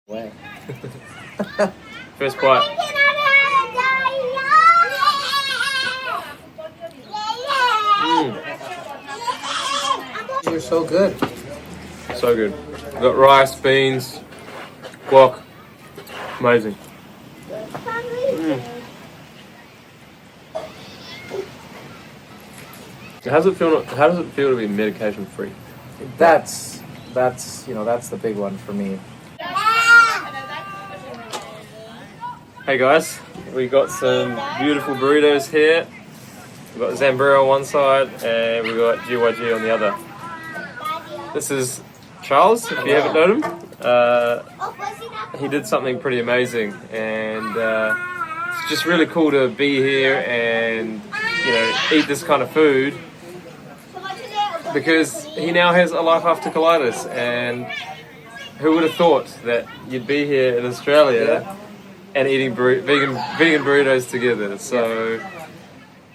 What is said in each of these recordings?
Way. First bite. You're so good. So good. We've got rice, beans, guac. Amazing. How does it feel to be medication free? That's the big one for me. Hey guys, we got some beautiful burritos here. We've got Zamburo on one side and we've got GYG on the other. This is Charles, if you haven't known him. He did something pretty amazing, and it's just really cool to be here and eat this kind of food, because he now has a life after colitis, and who would have thought that you'd be here in Australia and eating vegan burritos together. So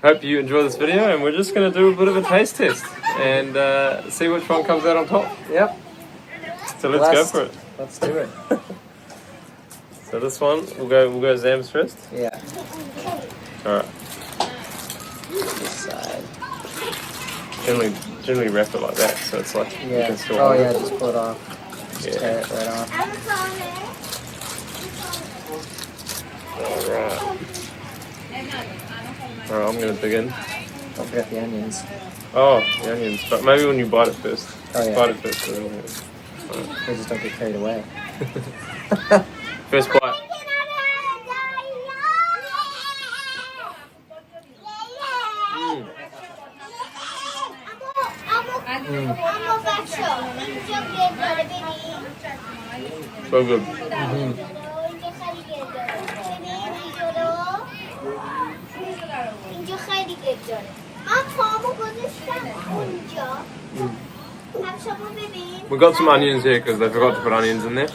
hope you enjoy this video, and we're just going to do a bit of a taste test and see which one comes out on top. Yep. So let's go for it. Let's do it. So this one, we'll go Zam's first. Yeah. All right. This side. Generally wrap it like that, so it's like you Yeah. can still. Oh yeah, just pull it off. Just tear it right off. All right, I'm gonna dig in. Don't forget the onions. Oh, the onions, but maybe when you bite it first. Oh yeah. Bite it first. They just don't get carried away. First bite. So good. We got some onions here because they forgot to put onions in there.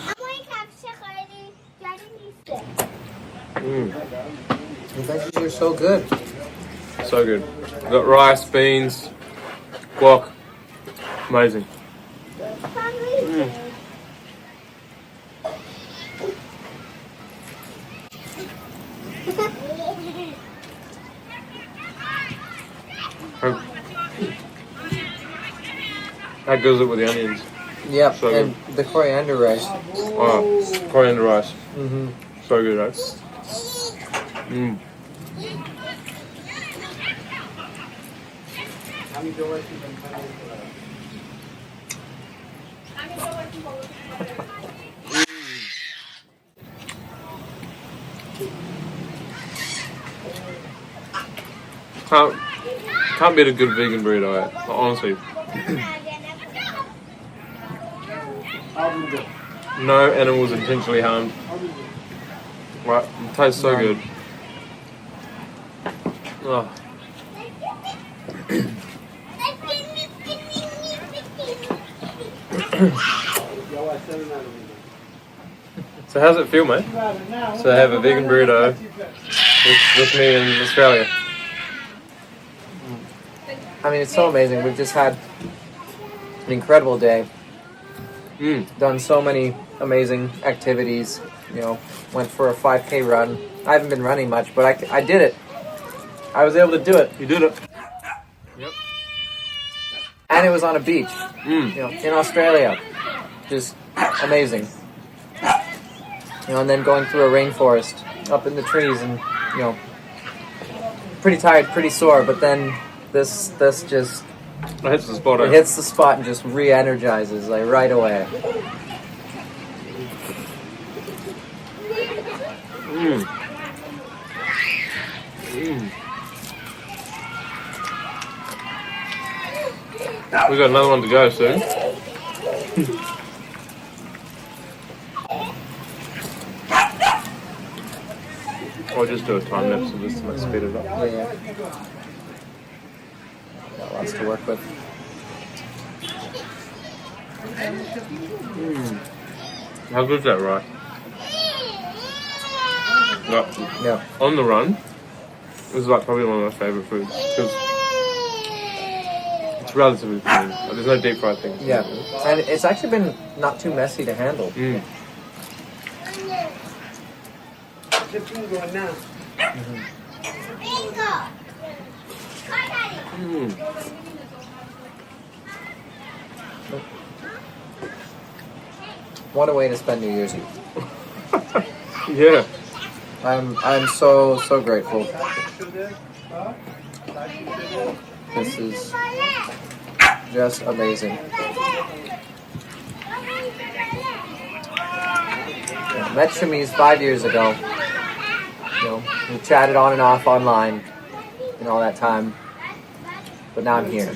The veggies are so good. So good. We got rice, beans, guac. Amazing. How goes it with the onions? Yep, So and the coriander rice. Oh, coriander rice. Mm-hmm. So good, right? Can't beat a good vegan burrito, honestly. No animals intentionally harmed. Right, it tastes so good. Oh. So how's it feel, mate? So I have a vegan burrito with me in Australia. I mean, it's so amazing. We've just had an incredible day. Done so many amazing activities. Went for a 5K run. I haven't been running much, but I did it. I was able to do it. You did it. Yep. And it was on a beach. In Australia. Just amazing. And then going through a rainforest, up in the trees, and pretty tired, pretty sore. But then this just It hits the spot. it hits the spot and just re-energizes like right away. We got another one to go soon. Or just do a time lapse of this to speed it up. Yeah. Got lots to work with. How good is that rice? Yeah. On the run, this is like probably one of my favourite foods. Because it's relatively clean. There's no deep fried things. Yeah. And it's actually been not too messy to handle. What a way to spend New Year's Eve. Yeah. I'm so grateful. This is just amazing. Yeah, met Shamiz 5 years ago. You know, we chatted on and off online and all that time. But now I'm here.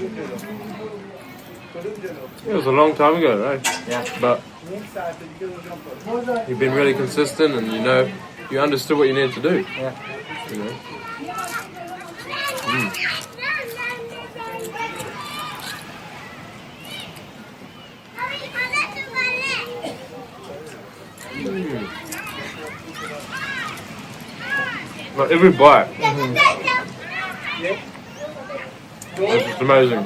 It was a long time ago, right? Yeah. But you've been really consistent, and you understood what you needed to do. Yeah. You know. Like every bite, it's just amazing.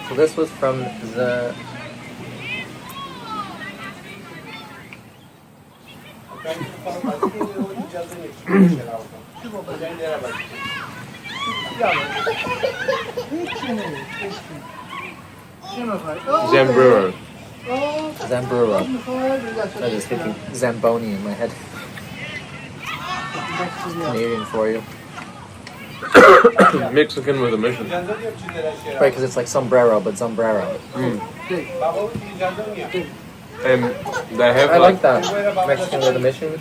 So this was from the Zambrero. Zambrero. I was just thinking Zamboni in my head. Canadian for you. Mexican with a mission. Right, because it's like sombrero, but sombrero. And they have I like that. Mexican with a mission.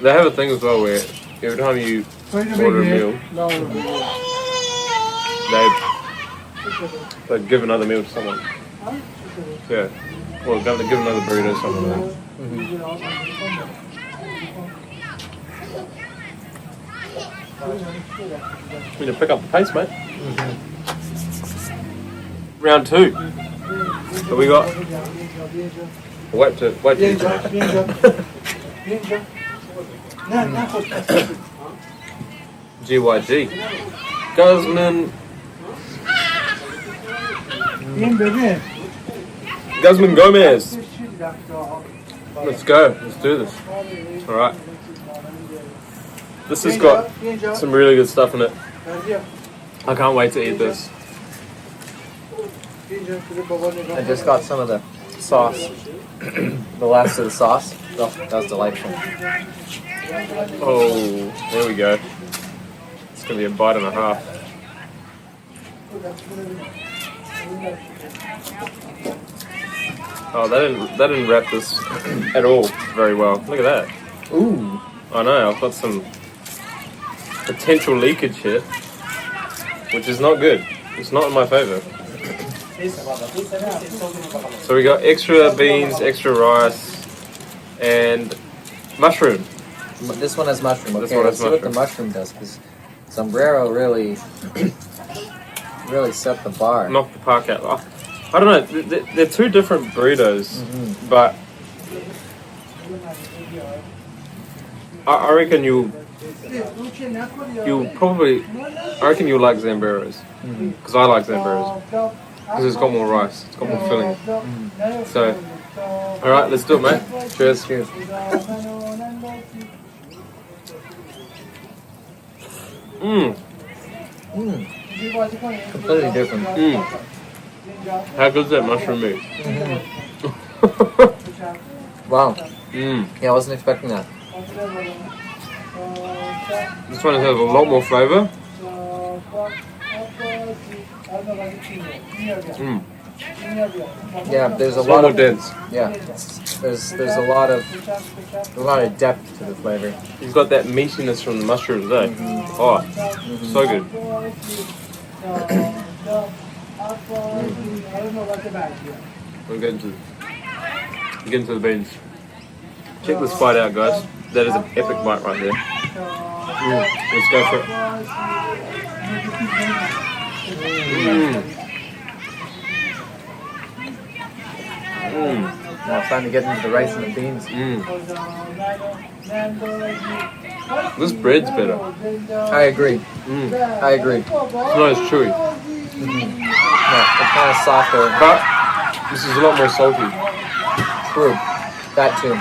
They have a thing as well where every time you order a meal, they give another meal to someone. Yeah. Well, they give another burrito to someone. You need to pick up the pace, mate. Round 2. So we got. Wait to eat that. GYG. Guzman Gomez. Let's go. Let's do this. All right. This has got some really good stuff in it. I can't wait to eat this. I just got some of the sauce. The last of the sauce. Oh, that was delightful. Oh, there we go. It's gonna be a bite and a half. Oh, they didn't wrap this at all very well. Look at that. Ooh. I know. I've got some potential leakage here, which is not good. It's not in my favor. So we got extra beans, extra rice, and mushroom. This one has mushroom. This Okay, one let's has see what the mushroom. mushroom does, because sombrero really set the bar. Knock the park out. Oh, I don't know. They're two different burritos, but I reckon you'll like Zambreros, because I like Zambreros, because it's got more rice, it's got more filling. So, all right, let's do it, mate. Cheers. Cheers. Completely different. How good's that mushroom meat? Wow. Yeah, I wasn't expecting that. This one has a lot more flavor. Yeah, there's a It's lot more of dense. yeah. There's a lot of depth to the flavor. You've got that meatiness from the mushrooms, eh? Oh, so good. We'll get into the beans. Check this bite out, guys. That is an epic bite right there. Let's go for it. Now it's time to get into the rice and the beans. This bread's better. I agree. I agree. It's not as chewy. Yeah, it's kind of softer. But this is a lot more salty. True. That too.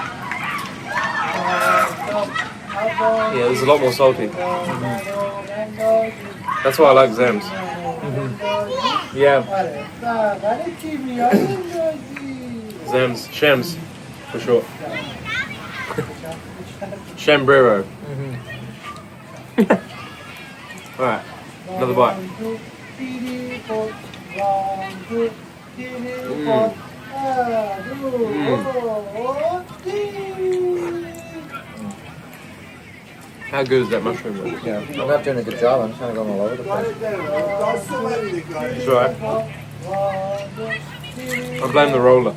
Yeah, this is a lot more salty. That's why I like Zams. Yeah. Zams, Shams, for short. Shambrero. Alright, another bite. How good is that mushroom though? Yeah. I'm not doing a good job. I'm kind of going all over the place. It's alright. I blame the roller.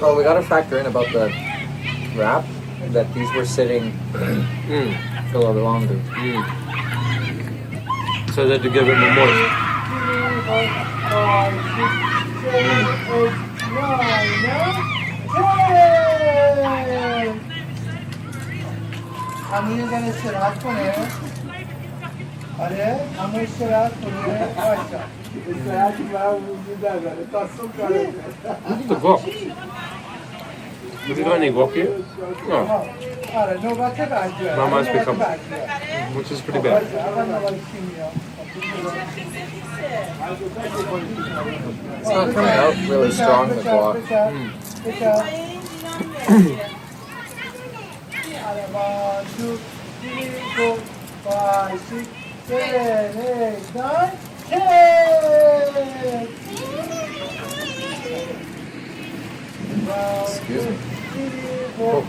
So we got to factor in about the wrap that these were sitting for a little bit longer. So that to give it more moist. Look at the guac. Have you got any guac here? No. Mine must be coming, which is pretty bad. It's not coming out really strong, the guac. Excuse me. Oh.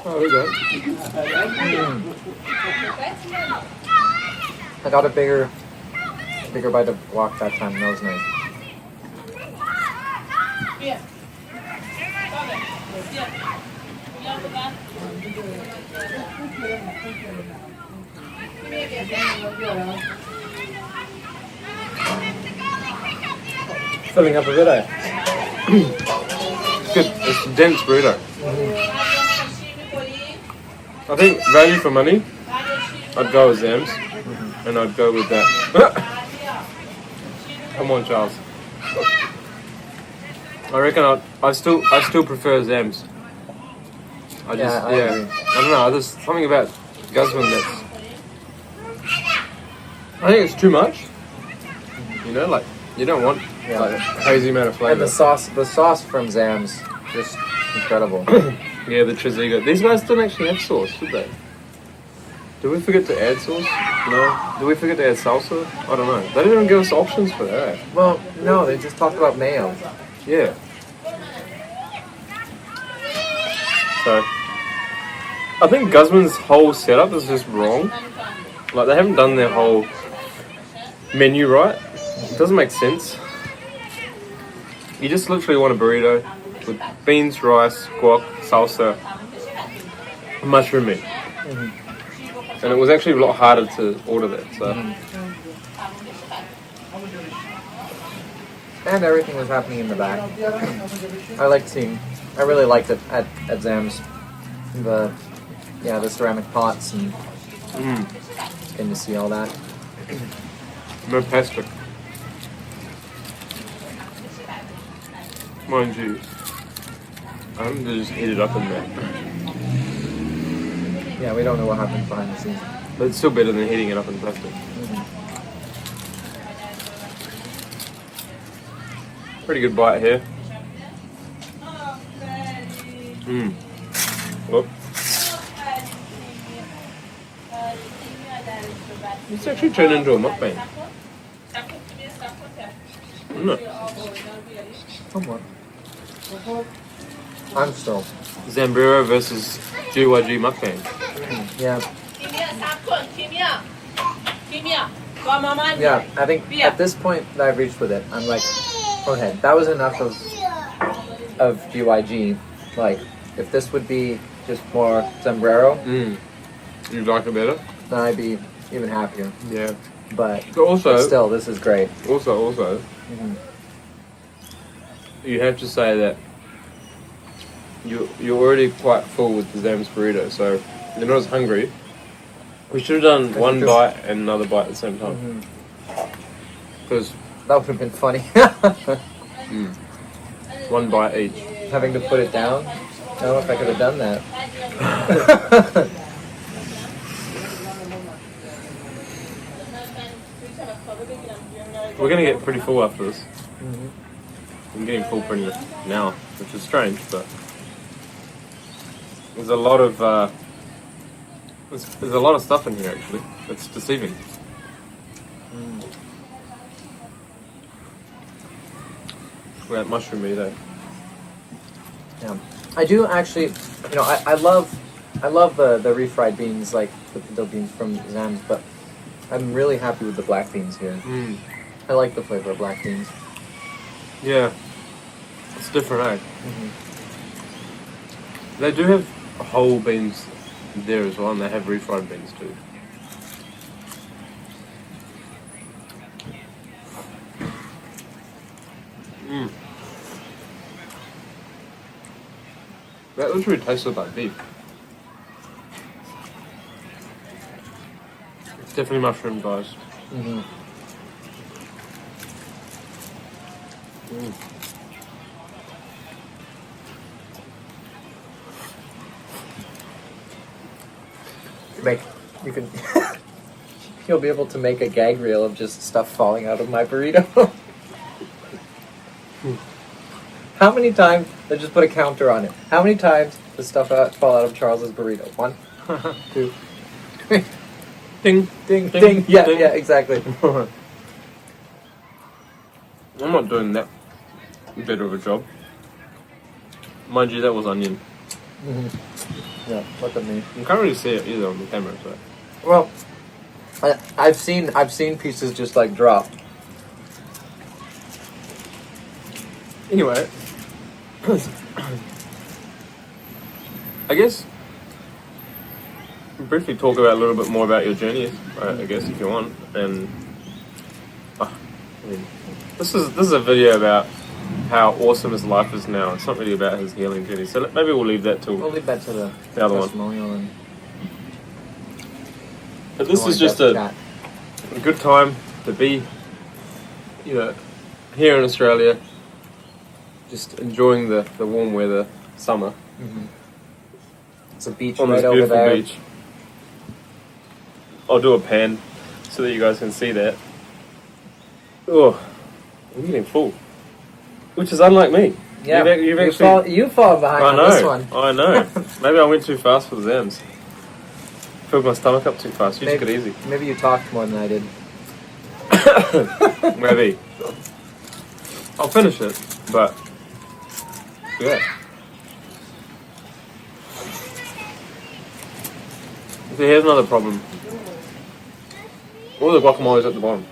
Oh, there we go. I got a bigger bite of guac that time. That was nice. Filling up a bit, eh? It's good. It's a dense burrito. I think value for money, I'd go with Zams, and I'd go with that. Come on, Charles. I reckon I still prefer Zams. I agree. I don't know. There's something about Guzman that's. I think it's too much. You know, like you don't want like a crazy amount of flavor. And the sauce from Zams, just incredible. Yeah, the Trezeguet. These guys didn't actually have sauce, did they? Did we forget to add sauce? No. Did we forget to add salsa? I don't know. They didn't even give us options for that. Well, no, they just talked about mayo. Yeah. So, I think Guzman's whole setup is just wrong. Like, they haven't done their whole menu right. It doesn't make sense. You just literally want a burrito with beans, rice, guac, salsa, mushroom meat. And it was actually a lot harder to order that, so. And everything was happening in the back. I really liked it at Zam's. The ceramic pots and getting to see all that. Fantastic. Mind you, I'm just heat it up in there. Yeah, we don't know what happens behind the scenes. But it's still better than heating it up in plastic. Pretty good bite here. Whoop. It's actually turned into a mukbang. Isn't it? Somewhat. I'm still. Zamburo versus GYG Mukbang. Yeah. Yeah, I think at this point that I've reached with it, I'm like, okay, that was enough of GYG. Like, if this would be just more sombrero, You'd like it better? then I'd be even happier. Yeah. But Also, still, this is great. Also, you have to say that you're already quite full with the Zam's burrito, so you're not as hungry. We should have done one bite and another bite at the same time. Because that would have been funny. One bite each. Having to put it down. I don't know if I could have done that. We're gonna get pretty full after this. I'm getting full pretty now, which is strange, but there's a lot of there's a lot of stuff in here actually. It's deceiving. That mushroom meat though. Yeah, I do actually. You know, I love the refried beans, like the pinto beans from Zam's, but I'm really happy with the black beans here. I like the flavor of black beans. Yeah, it's different, eh? They do have whole beans there as well, and they have refried beans too. That literally tasted like beef. It's definitely mushroom, guys. You can you'll be able to make a gag reel of just stuff falling out of my burrito. How many times? Let's just put a counter on it. How many times does stuff fall out of Charles's burrito? 1, 2, 3. Ding, Ding, ding, ding. Yeah, ding. yeah, exactly. I'm not doing that better of a job. Mind you, that was onion. Yeah, look at me. You can't really see it either on the camera, so. Well, I've seen pieces just like drop. Anyway, I guess briefly talk about a little bit more about your journey, I guess, if you want. And I mean, this is a video about how awesome his life is now. It's not really about his healing journey. So maybe we'll leave that to We'll leave that to the other one. testimonial and But this is just a good time to be, you know, here in Australia, just enjoying the warm weather, summer. It's a beach On right this over beautiful there. beach. I'll do a pan so that you guys can see that. Oh, I'm getting full, which is unlike me. Yeah, you've actually. you fall behind I on know. this one. I know. Maybe I went too fast for the Zams. Filled my stomach up too fast. You took it easy. Maybe you talked more than I did. Maybe. I'll finish it, but yeah. See, here's another problem. All the guacamole's at the bottom.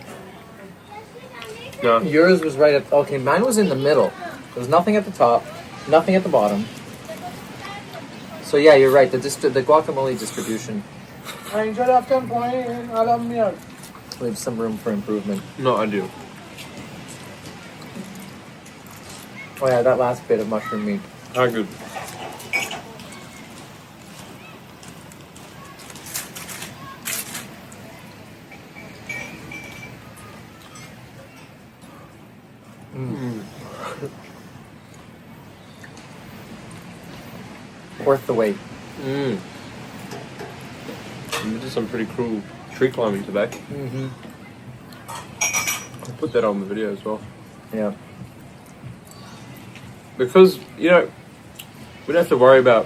No. Yours was right at. Okay, mine was in the middle. There was nothing at the top, nothing at the bottom. So yeah, you're right. The guacamole distribution leaves some room for improvement. Not ideal. Oh yeah, that last bit of mushroom meat. How good. Worth the wait. You did some pretty cool tree climbing today. I'll put that on the video as well. Yeah. Because, you know, we don't have to worry about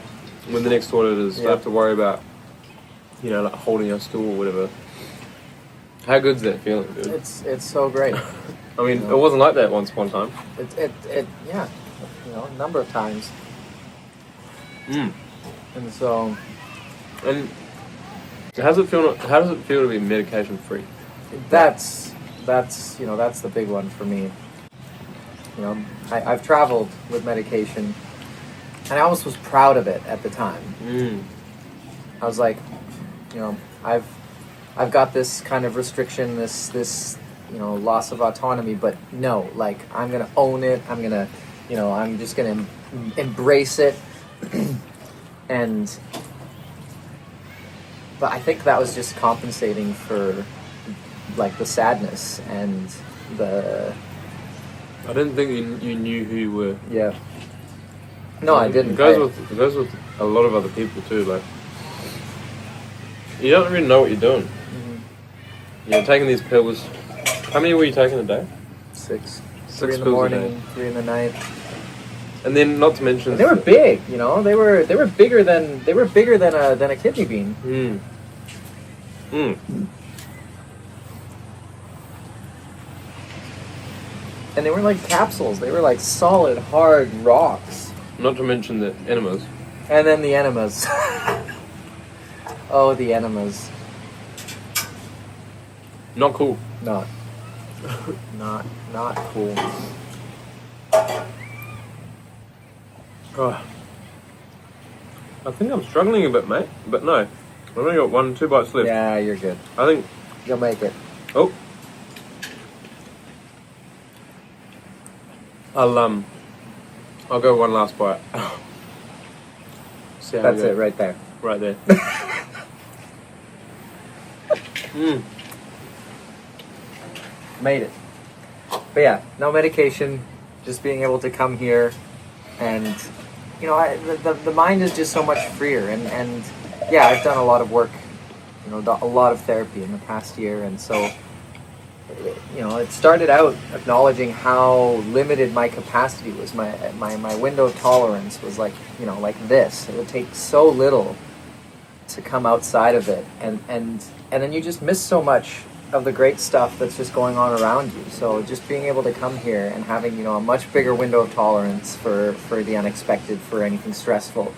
when the next toilet is. We Yeah. don't have to worry about, you know, like holding our stool or whatever. How good's that feeling, dude? It's so great. I mean, it wasn't like that once upon a time. Yeah. a number of times. Mm. And so, And how does it feel to be medication free? that's the big one for me. I've traveled with medication, and I almost was proud of it at the time. I was like, I've got this kind of restriction, this loss of autonomy, but no, like, I'm gonna own it. I'm gonna, I'm just gonna embrace it. But I think that was just compensating for, like, the sadness and the. I didn't think you knew who you were. Yeah. No, I didn't. It goes with a lot of other people too. Like, you don't really know what you're doing. Mm-hmm. You're taking these pills. How many were you taking a day? 6. 6 3 in the pills a morning, day. 3 in the night. And then, not to mention, They were big. They were bigger than a kidney bean. And they weren't like capsules. They were like solid, hard rocks. Not to mention the enemas. And then the enemas. Oh, the enemas. Not cool. Not cool. Oh. I think I'm struggling a bit, mate. But no, I've only got 2 bites left. Yeah, you're good. I think. You'll make it. Oh. I'll go one last bite. See how That's we go. it right there. Right there. Made it. But yeah, no medication, just being able to come here, and the mind is just so much freer, and yeah, I've done a lot of work, a lot of therapy in the past year, and so it started out acknowledging how limited my capacity was. My window of tolerance was like this. It would take so little to come outside of it, and then you just miss so much of the great stuff that's just going on around you. So just being able to come here and having a much bigger window of tolerance for the unexpected, for anything stressful,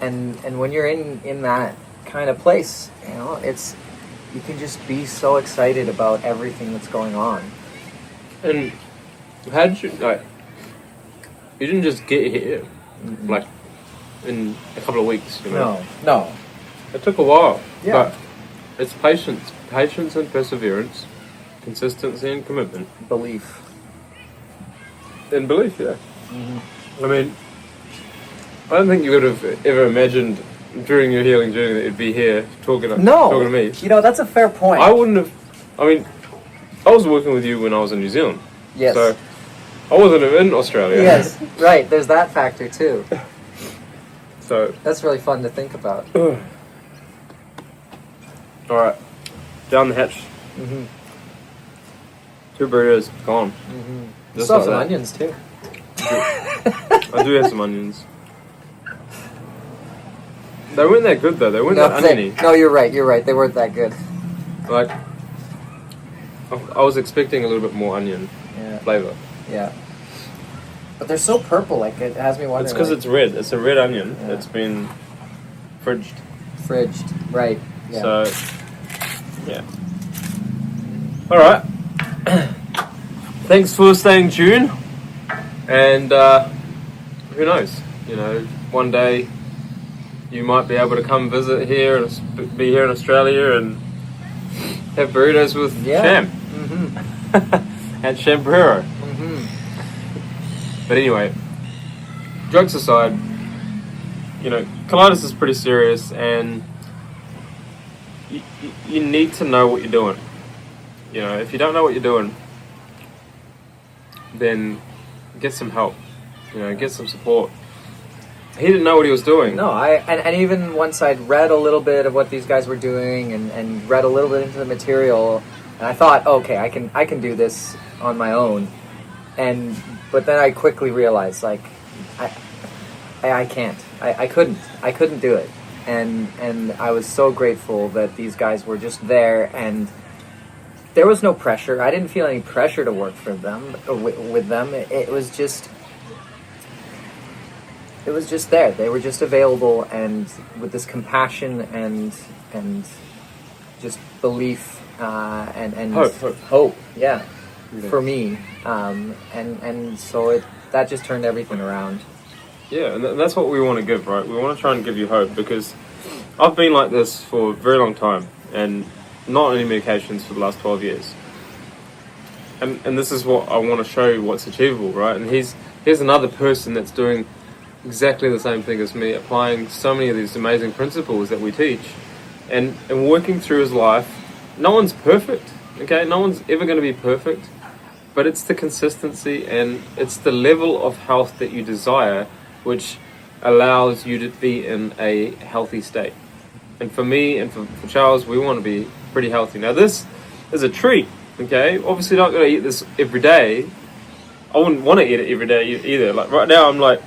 and when you're in that kind of place, you can just be so excited about everything that's going on. And how did you you didn't just get here like in a couple of weeks, No. It took a while. Yeah. But it's patience and perseverance, consistency and commitment. Belief. And belief, yeah. Mm-hmm. I mean, I don't think you would have ever imagined during your healing journey that you'd be here talking to me. That's a fair point. I wouldn't have. I mean, I was working with you when I was in New Zealand. Yes. So I wasn't in Australia. Yes, right. There's that factor too. So That's really fun to think about. all right, down the hatch. Mm-hmm. 2 burritos gone. Mm-hmm. Just Still have like some that. onions too. I do have some onions. They weren't that good though. They weren't that oniony. No, you're right. They weren't that good. Like, I was expecting a little bit more onion flavor. Yeah. But they're so purple. Like, it has me wondering. It's because it's red. It's a red onion. Yeah. It's been fridged. Right. Yeah. So, yeah. All right. Thanks for staying tuned. And who knows? One day you might be able to come visit here and be here in Australia and have burritos with Sham. Mm-hmm. And Sham Burrito. Mm-hmm. But anyway, jokes aside, colitis is pretty serious, and you need to know what you're doing. If you don't know what you're doing, then get some help. Get some support. He didn't know what he was doing. No, and even once I'd read a little bit of what these guys were doing and read a little bit into the material, and I thought, okay, I can do this on my own. But then I quickly realized, like, I can't. I couldn't do it. And I was so grateful that these guys were just there, and there was no pressure. I didn't feel any pressure to work for them or with them. It was just, it was just there. They were just available, and with this compassion and just belief and hope. Yeah, for me, and so that just turned everything around. Yeah, and that's what we want to give, right? We want to try and give you hope, because I've been like this for a very long time, and not on any medications for the last 12 years. And this is what I want to show you, what's achievable, right? And here's another person that's doing exactly the same thing as me, applying so many of these amazing principles that we teach, and working through his life. No one's perfect, okay? No one's ever going to be perfect, but it's the consistency and it's the level of health that you desire which allows you to be in a healthy state. And for me and for Charles, we want to be pretty healthy. Now this is a treat, okay? Obviously not going to eat this every day. I wouldn't want to eat it every day either. Like right now I'm like,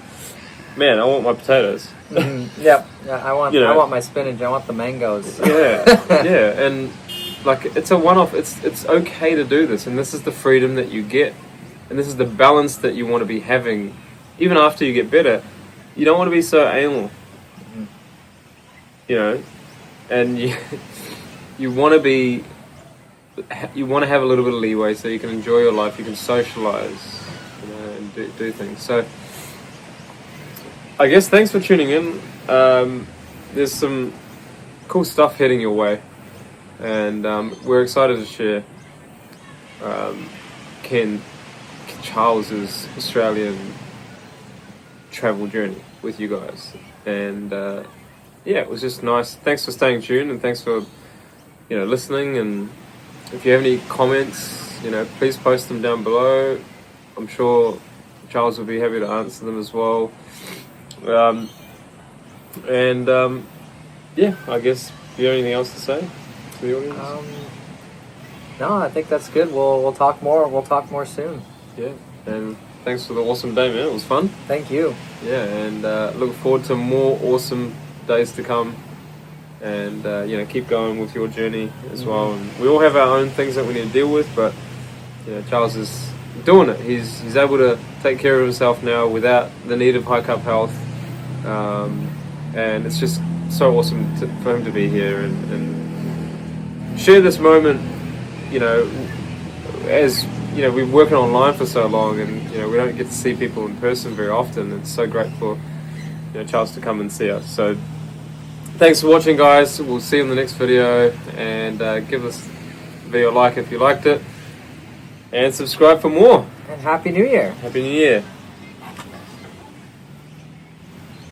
man, I want my potatoes. Yeah, I want my spinach, I want the mangoes. Yeah, and like it's a one-off. It's okay to do this, and this is the freedom that you get, and this is the balance that you want to be having. Even after you get better, you don't want to be so anal, you know, and you want to have a little bit of leeway so you can enjoy your life, you can socialize, you know, and do things. So I guess thanks for tuning in. There's some cool stuff heading your way, and we're excited to share Charles's Australian travel journey with you guys. And yeah, it was just nice. Thanks for staying tuned, and thanks for listening. And if you have any comments, please post them down below. I'm sure Charles will be happy to answer them as well. Yeah, I guess, do you have anything else to say to the audience? No, I think that's good. We'll talk more. We'll talk more soon. Yeah, and thanks for the awesome day, man. It was fun. Thank you. Yeah, and look forward to more awesome days to come. And keep going with your journey as well. And we all have our own things that we need to deal with, but Charles is doing it. He's able to take care of himself now without the need of high cup health. And it's just so awesome for him to be here and share this moment. As we've been working online for so long, and we don't get to see people in person very often. It's so great for Charles to come and see us. So thanks for watching, guys. We'll see you in the next video, and give this video a like if you liked it, and subscribe for more. And Happy New Year. Happy New Year.